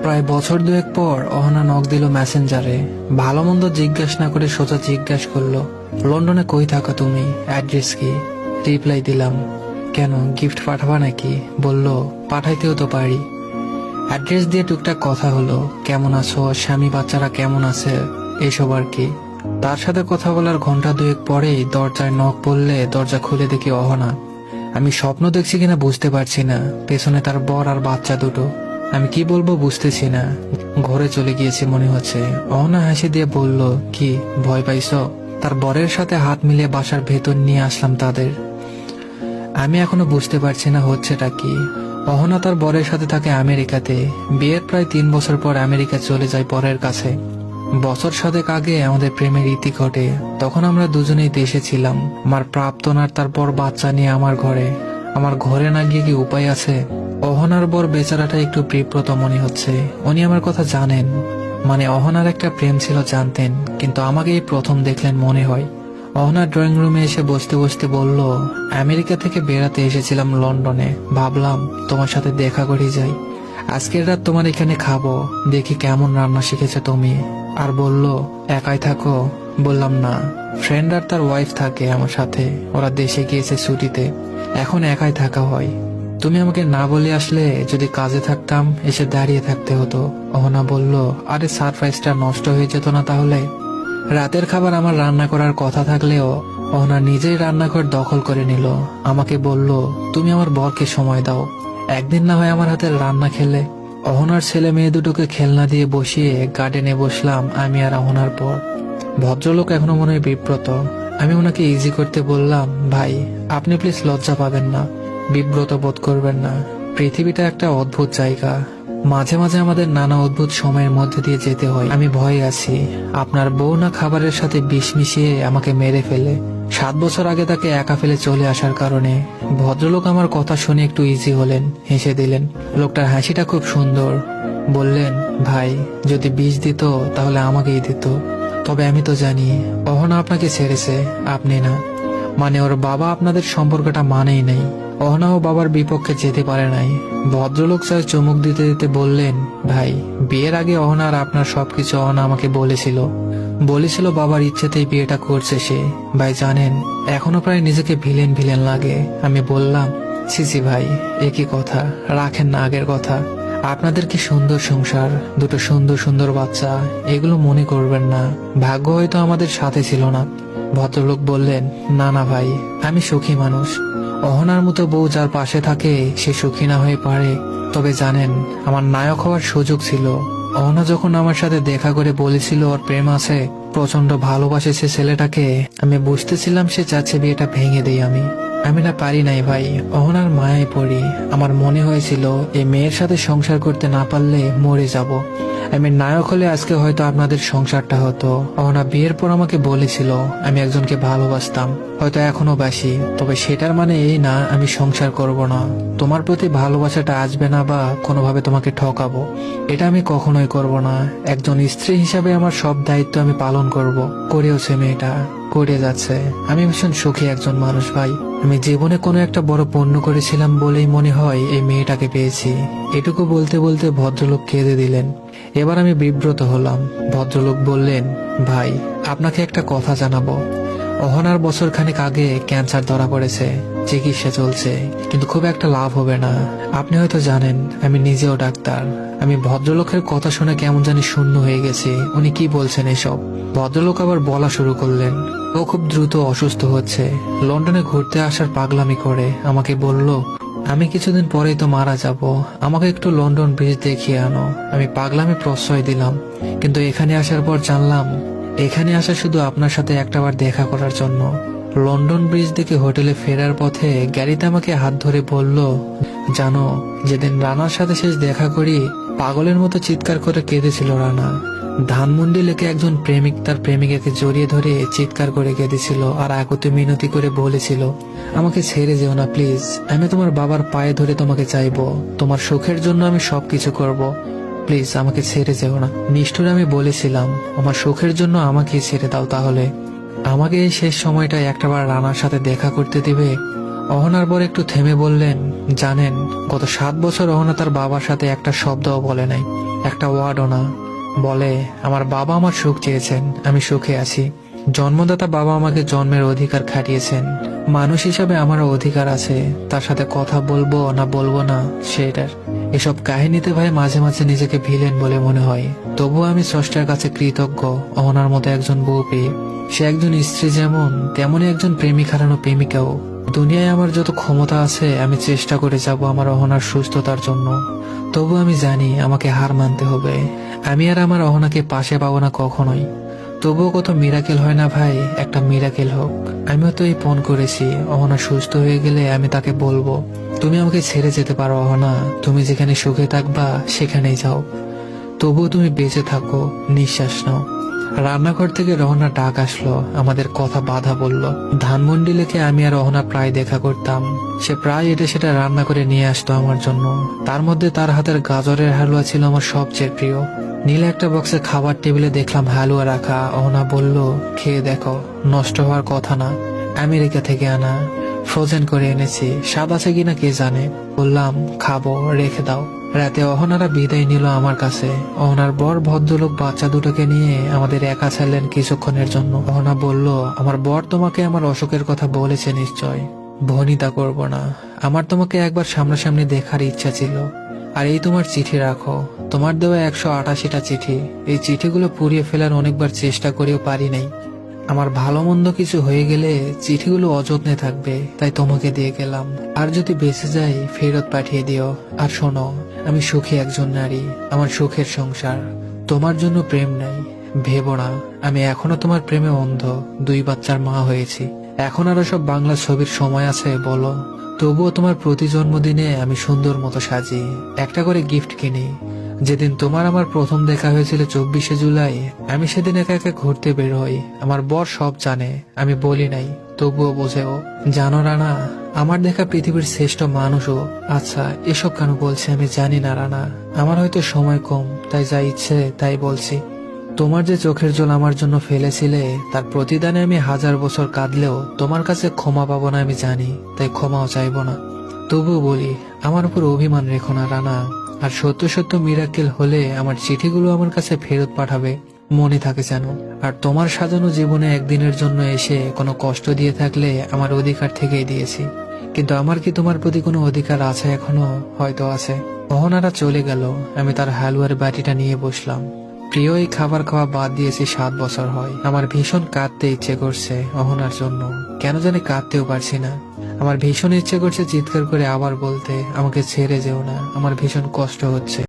প্রায় বছর দুয়েক পর অহনা নক দিল মেসেঞ্জারে। ভালো মন্দ জিজ্ঞেস না করে সোজা জিজ্ঞেস করলো, লন্ডনে কই থাকো তুমি, অ্যাড্রেস কি? রিপ্লাই দিলাম, কেন গিফট পাঠাবা নাকি? বলল, পাঠাইতেও তো পারি। অ্যাড্রেস দিয়ে টুকটাক কথা হলো, কেমন আছো, স্বামী বাচ্চারা কেমন আছে, এইসব আর কি। তার সাথে কথা বলার ঘন্টা দুয়েক পরেই দরজায় নক পড়লে দরজা খুলে দেখি অহনা। আমি স্বপ্ন দেখছি কিনা বুঝতে পারছি না, পেছনে তার বর আর বাচ্চা দুটো। আমি কি বলবো বুঝতেছি না, ঘরে চলে গিয়েছে মনে হচ্ছে। অহনা হাসি দিয়ে বলল, কি ভয় পাইছো? তার বরের সাথে হাত মিলিয়ে বাসার ভেতর নিয়ে আসলাম তাদের। আমি এখনো বুঝতে পারছি না হচ্ছেটা কি। অহনা তার বরের সাথে থাকে আমেরিকাতে। বিয়ের প্রায় 3 বছর পর আমেরিকা চলে যায় বরের কাছে। বছর সাতেক আগে আমাদের প্রেমের ইতি ঘটে। তখন আমরা দুজনেই দেশে ছিলাম। আমার প্রাক্তন আর তারপর বাচ্চা নিয়ে আমার ঘরে না গিয়ে কি উপায় আছে? অহনার বর বেচারাটা একটু বিব্রত মনে হচ্ছে। উনি আমার কথা জানেন, মানে অহনার একটা প্রেম ছিল জানতেন, কিন্তু আমাকে এই প্রথম দেখলেন মনে হয়। অহনা ড্রয়িং রুমে এসে বসতে বসতে বলল, আমেরিকা থেকে বেড়াতে এসেছিলাম লন্ডনে, ভাবলাম তোমার সাথে দেখা করে যাই। আজকের রাত তোমার এখানে খাবো, দেখি কেমন রান্না শিখেছো তুমি। আর বলল, একাই থাকো? বললাম না, ফ্রেন্ড আর তার ওয়াইফ থাকে আমার সাথে, ওরা দেশে গিয়েছে ছুটিতে, এখন একাই থাকা হয়। তুমি আমাকে না বলে আসলে, যদি কাজে থাকতাম এসে দাঁড়িয়ে থাকতে হতো। অহনা বলল, আরে সারপ্রাইজটা নষ্ট হয়ে যেত না তাহলে? রাতের খাবার আমার রান্না করার কথা থাকলেও অহনা নিজেই রান্নাঘর দখল করে নিল। আমাকে বলল, তুমি আমার বরকে সময় দাও, একদিন না হয় আমার হাতের রান্না খেলে। অহনার ছেলে মেয়ে দুটোকে খেলনা দিয়ে বসিয়ে গার্ডেনে বসলাম আমি আর অহনার পর। ভদ্রলোক এখনো মনে হয় বিব্রত। আমি ওনাকে ইজি করতে বললাম, ভাই আপনি প্লিজ লজ্জা পাবেন না, বিব্রত বোধ করবেন না। পৃথিবীটা একটা অদ্ভুত জায়গা, মাঝে মাঝে আমাদের নানা অদ্ভুত সময়ের মধ্যে দিয়ে যেতে হয়। আমি ভয়ে আছি আপনার বউ না খাবারের সাথে বিষ মিশিয়ে আমাকে মেরে ফেলে। 7 বছর আগে তাকে একা ফেলে চলে আসার কারণে। ভদ্রলোক আমার কথা শুনে একটু ইজি হলেন, হেসে দিলেন। লোকটার হাসিটা খুব সুন্দর। বললেন, ভাই যদি বিষ দিত তাহলে আমাকেই দিত। তবে আমি তো জানি অহনা আপনাকে ছেড়েছে, আপনি না। মানে ওর বাবা আপনাদের সম্পর্কটা মানেই নাই। অহনাও বাবার বিপক্ষে যেতে পারে নাই। ভদ্রলোক স্যার চুমুক দিতে দিতে বললেন, ভাই বিয়ের আগে অহনা আর আপনার সবকিছু অহনা আমাকে বলেছিল বাবার ইচ্ছেতেই বিয়েটা করছে সে। ভাই জানেন, এখনো প্রায় নিজেকে ভিলেন ভিলেন লাগে। আমি বললাম, সিসি ভাই একই কথা, রাখেন না আগের কথা। আপনাদের কি সুন্দর সংসার, দুটো সুন্দর সুন্দর বাচ্চা, এগুলো মনে করবেন না। ভাগ্য হয়তো আমাদের সাথে ছিল না। ভদ্রলোক বললেন, না না ভাই, আমি সুখী মানুষ। অহনার মতো বউ যার পাশে থাকে সে সুখী না হয়ে পারে। তবে জানেন, আমার নায়ক হওয়ার সুযোগ ছিল। অহনা যখন আমার সাথে দেখা করে বলেছিল ওর প্রেম আছে, প্রচন্ড ভালোবাসে সে ছেলেটাকে, আমি বুঝতেছিলাম সে চাচ্ছে বিয়েটা ভেঙে দেই আমি না পারি নাই ভাই, অহনার মায়ায় পড়ি। আমার মনে হয়েছিল এই মেয়ের সাথে সংসার করতে না পারলে মরে যাব। আমি নায়ক হলে আজকে হয়তো আপনাদের সংসারটা হতো। অহনা বিয়ের পর আমাকে বলেছিল আমি একজনকে ভালোবাসতাম, হয়তো এখনো বাসি, তবে সেটার মানে এই না আমি সংসার করব না। তোমার প্রতি ভালোবাসাটা আসবে না বা কোনোভাবে তোমাকে ঠকাবো, এটা আমি কখনোই করব না। একজন স্ত্রী হিসাবে আমার সব দায়িত্ব আমি পালন করব। করেওছে মেয়েটা, করে যাচ্ছে। আমি ভীষণ সুখী একজন মানুষ ভাই। আমি জীবনে কোনো একটা বড় পণ্য করেছিলাম বলেই মনে হয় এই মেয়েটাকে পেয়েছি। এটুকু বলতে বলতে ভদ্রলোক কেঁদে দিলেন। এবার আমি বিব্রত হলাম। ভদ্রলোক বললেন, ভাই আপনাকে একটা কথা জানাবো। অহনার বছরখানেক আগে ক্যান্সার ধরা পড়েছে, চিকিৎসা চলছে, কিন্তু খুব একটা লাভ হবে না। আপনি হয়তো জানেন আমি নিজেও ডাক্তার। আমি ভদ্রলোকের কথা শুনে কেমন জানি শূন্য হয়ে গেছি। উনি কি বলছেন এসব? ভদ্রলোক আবার বলা শুরু করলেন, ও খুব দ্রুত অসুস্থ হচ্ছে, লন্ডনে ঘুরতে আসার পাগলামি করে। আমাকে বলল, আমি কিছুদিন পরেই তো মারা যাব, আমাকে একটু লন্ডন ব্রিজ দেখিয়ে আনো। আমি পাগলামি প্রশ্রয় দিলাম, কিন্তু এখানে আসার পর জানলাম এখানে আসা শুধু আপনার সাথে একটাবার দেখা করার জন্য। লন্ডন ব্রিজ দেখে হোটেলে ফেরার পথে গাড়িতে আমাকে হাত ধরে বলল, জানো যেদিন রানার সাথে শেষ দেখা করি, পাগলের মতো চিৎকার করে কেঁদেছিল রানা। ধানমন্ডি লেকে একজন প্রেমিক তার প্রেমিকাকে জড়িয়ে ধরে চিৎকার করে কেঁদেছিল আর আকুতি মিনতি করে বলেছিল, আমাকে ছেড়ে যেও না প্লিজ, আমি তোমার বাবার পায়ে ধরে তোমাকে চাইবো, তোমার সুখের জন্য আমি সবকিছু করব, প্লিজ আমাকে ছেড়ে যেও না। নিষ্ঠুর আমি বলেছিলাম, আমার সুখের জন্য আমাকেই ছেড়ে দাও তাহলে। আমাকে এই শেষ সময়টায় একটাবার রানার সাথে দেখা করতে দিবে? অহনার পর একটু থেমে বললেন, জানেন গত 7 বছর অহনা তার বাবার সাথে একটা শব্দও বলে নাই। একটা ওয়ার্ডও না। বলে আমার বাবা আমার সুখ চেয়েছেন, আমি সুখে আছি। জন্মদাতা বাবা আমাকে জন্মের অধিকার খাটিয়েছেন, মানুষ হিসাবে আমারও অধিকার আছে। তার সাথে কথা বলবো না বলবো না সেটার। এসব কাহিনীতে ভাই মাঝে মাঝে নিজেকে ভিলেন বলে মনে হয়। তবুও আমি স্রষ্টার কাছে কৃতজ্ঞ অহনার মতো একজন বউ পেয়ে। সে একজন স্ত্রী যেমন, তেমনই একজন প্রেমিক হারানো প্রেমিকাও। দুনিয়ায় আমার যত ক্ষমতা আছে আমি চেষ্টা করে যাব আমার অহনার সুস্থতার জন্য। তবু আমি জানি আমাকে হার মানতে হবে। আমি আর আমার অহনাকে পাশে পাবো না কখনোই। তবুও কত মিরাকেল হয় না ভাই, একটা মিরাকেল হোক। আমিও তো এই পণ করেছি, অহনা সুস্থ হয়ে গেলে আমি তাকে বলবো তুমি আমাকে ছেড়ে যেতে পারো অহনা, তুমি যেখানে সুখে থাকবা সেখানেই যাও। তবুও তুমি বেঁচে থাকো, নিঃশ্বাস নাও। রান্নাঘর থেকে রহনা ডাক আসলো, আমাদের কথা বাধা বলল। ধানমন্ডি লেকে আমি আর রহনা প্রায় দেখা করতাম। সে প্রায় এটা সেটা রান্না করে নিয়ে আসতো আমার জন্য। তার মধ্যে তার হাতের গাজরের হালুয়া ছিল আমার সবচেয়ে প্রিয়। নীলে একটা বক্সে খাবার টেবিলে দেখলাম হালুয়া রাখা। অহনা বলল খেয়ে দেখো, নষ্ট হওয়ার কথা না, আমেরিকা থেকে আনা, ফ্রোজেন করে এনেছি, স্বাদ আছে কিনা কে জানে। বললাম খাবো, রেখে দাও। রাতে অহনারা বিদায় নিল আমার কাছে। অহনার বর ভদ্রলোক বাচ্চা দুটোকে নিয়ে আমাদের একা ছাড়লেন কিছুক্ষণের জন্য। অহনা বলল আমার বর তোমাকে আমার অসুখের কথা বলেছে নিশ্চয়। ভনিতা করব না, আমার তোমাকে একবার সামনাসামনি দেখার ইচ্ছা ছিল। আর এই তোমার চিঠি রাখো, তোমার দেওয়া 188টা চিঠি। এই চিঠিগুলো পুড়িয়ে ফেলার অনেকবার চেষ্টা করেও পারি নাই। আমার ভালো মন্দ কিছু হয়ে গেলে চিঠিগুলো অযত্নে থাকবে, তাই তোমাকে দিয়ে গেলাম। আর যদি বেঁচে যাই ফেরত পাঠিয়ে দিও। আর শোনো, আমি সুখী একজন নারী, আমার সুখের সংসার। তোমার জন্য প্রেম নাই, ভেবো না। আমি এখনো তোমার প্রেমে অন্ধ, 2 বাচ্চার মা হয়েছি। এখন আরো সব বাংলা ছবির সময় আছে বলো? তবুও তোমার প্রতি জন্মদিনে আমি সুন্দর মতো সাজি, একটা করে গিফট কিনি। যেদিন তোমার আমার প্রথম দেখা হয়েছিল 24শে জুলাই, আমি সেদিন একা একা ঘুরতে বের হই। আমার বর সব জানে, আমি বলি নাই, তবুও বোঝেও। জানো রানা, আমার দেখা পৃথিবীর শ্রেষ্ঠ মানুষও। আচ্ছা এসব কেন বলছে আমি জানি না রানা, আমার হয়তো সময় কম, তাই যা ইচ্ছে তাই বলছি। তোমার যে চোখের জল আমার জন্য ফেলেছিলে, তার প্রতিদানে আমি 1000 বছর কাঁদলেও তোমার কাছে ক্ষমা পাবো না আমি জানি, তাই ক্ষমাও চাইবো না। তবুও বলি, আমার উপর অভিমান রেখো না রানা। আর সত্য সত্য মিরাকেল হলে আমার চিঠিগুলো আমার কাছে ফেরত পাঠাবে, মনে থাকে যেন। আর তোমার সাজানো জীবনে একদিনের জন্য এসে কোনো কষ্ট দিয়ে থাকলে আমার অধিকার থেকেই দিয়েছি। কিন্তু আমার কি তোমার প্রতি কোনো অধিকার আছে এখনো? হয়তো আছে। অহনারা চলে গেল, আমি তার হালুয়ার বাটিটা নিয়ে বসলাম। প্রিয় এই খাবার খাওয়া বাদ দিয়েছি 7 বছর হয়। আমার ভীষণ কাঁদতে ইচ্ছে করছে অহনার জন্য, কেন জানি কাঁদতেও পারছি না। আমার ভীষণ ইচ্ছে করছে চিৎকার করে আবার বলতে আমাকে ছেড়ে যেও না, আমার ভীষণ কষ্ট হচ্ছে।